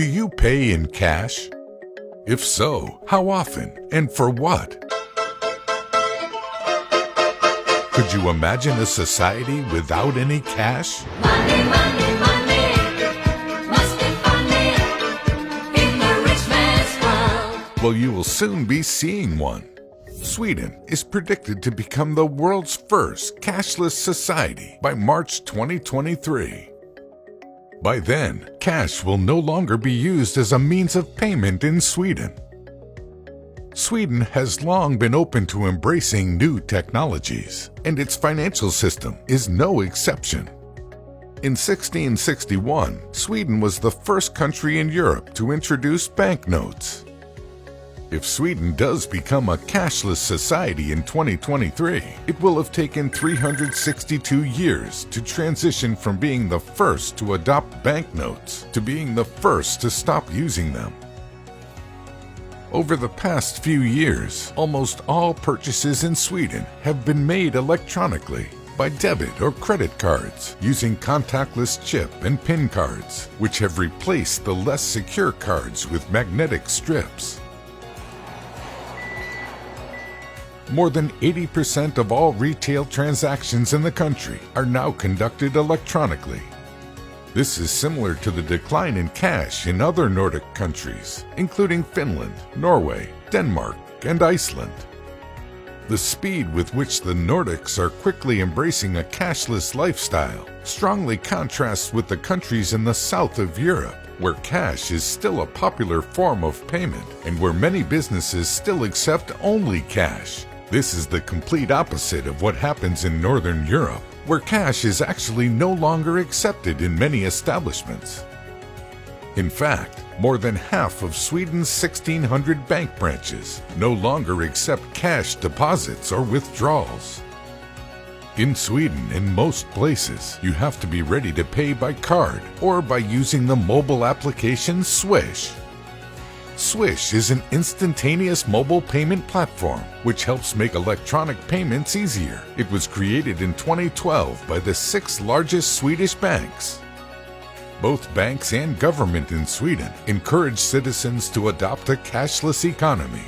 Do you pay in cash? If so, how often and for what? Could you imagine a society without any cash? Money, money, money, must be funny in the rich man's world. Well, you will soon be seeing one. Sweden is predicted to become the world's first cashless society by March 2023. By then, cash will no longer be used as a means of payment in Sweden. Sweden has long been open to embracing new technologies, and its financial system is no exception. In 1661, Sweden was the first country in Europe to introduce banknotes. If Sweden does become a cashless society in 2023, it will have taken 362 years to transition from being the first to adopt banknotes to being the first to stop using them. Over the past few years, almost all purchases in Sweden have been made electronically by debit or credit cards using contactless chip and PIN cards, which have replaced the less secure cards with magnetic strips. More than 80% of all retail transactions in the country are now conducted electronically. This is similar to the decline in cash in other Nordic countries, including Finland, Norway, Denmark, and Iceland. The speed with which the Nordics are quickly embracing a cashless lifestyle strongly contrasts with the countries in the south of Europe, where cash is still a popular form of payment and where many businesses still accept only cash. This is the complete opposite of what happens in Northern Europe, where cash is actually no longer accepted in many establishments. In fact, more than half of Sweden's 1,600 bank branches no longer accept cash deposits or withdrawals. In Sweden, in most places, you have to be ready to pay by card or by using the mobile application Swish. Swish is an instantaneous mobile payment platform which helps make electronic payments easier. It was created in 2012 by the 6 largest Swedish banks. Both banks and government in Sweden encourage citizens to adopt a cashless economy.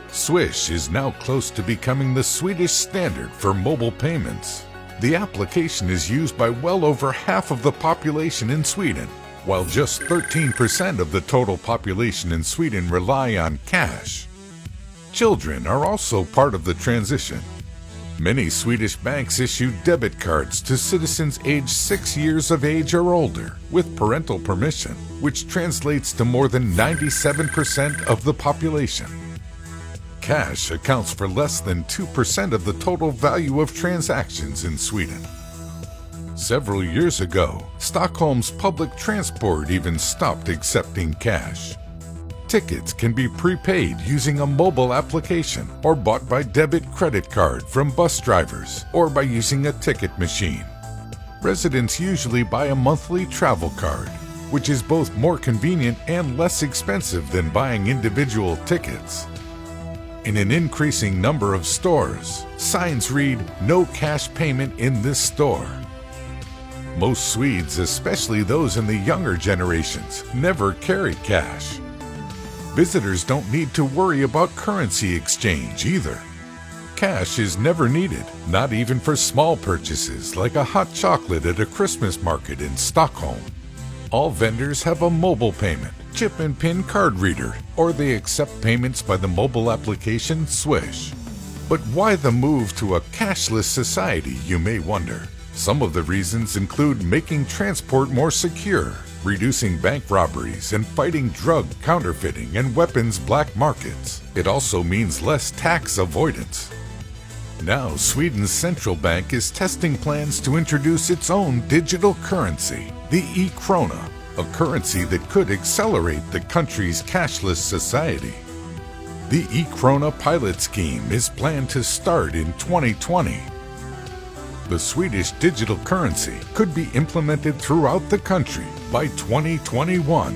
Swish is now close to becoming the Swedish standard for mobile payments. The application is used by well over half of the population in Sweden, while just 13% of the total population in Sweden rely on cash. Children are also part of the transition. Many Swedish banks issue debit cards to citizens aged 6 years of age or older with parental permission, which translates to more than 97% of the population. Cash accounts for less than 2% of the total value of transactions in Sweden. Several years ago, Stockholm's public transport even stopped accepting cash. Tickets can be prepaid using a mobile application or bought by debit credit card from bus drivers or by using a ticket machine. Residents usually buy a monthly travel card, which is both more convenient and less expensive than buying individual tickets. In an increasing number of stores, signs read, "No cash payment in this store." Most Swedes, especially those in the younger generations, never carry cash. Visitors don't need to worry about currency exchange either. Cash is never needed, not even for small purchases like a hot chocolate at a Christmas market in Stockholm. All vendors have a mobile payment, chip and PIN card reader, or they accept payments by the mobile application Swish. But why the move to a cashless society, you may wonder? Some of the reasons include making transport more secure, reducing bank robberies, and fighting drug counterfeiting and weapons black markets. It also means less tax avoidance. Now, Sweden's central bank is testing plans to introduce its own digital currency, the e-krona, a currency that could accelerate the country's cashless society. The e-krona pilot scheme is planned to start in 2020. The Swedish digital currency could be implemented throughout the country by 2021.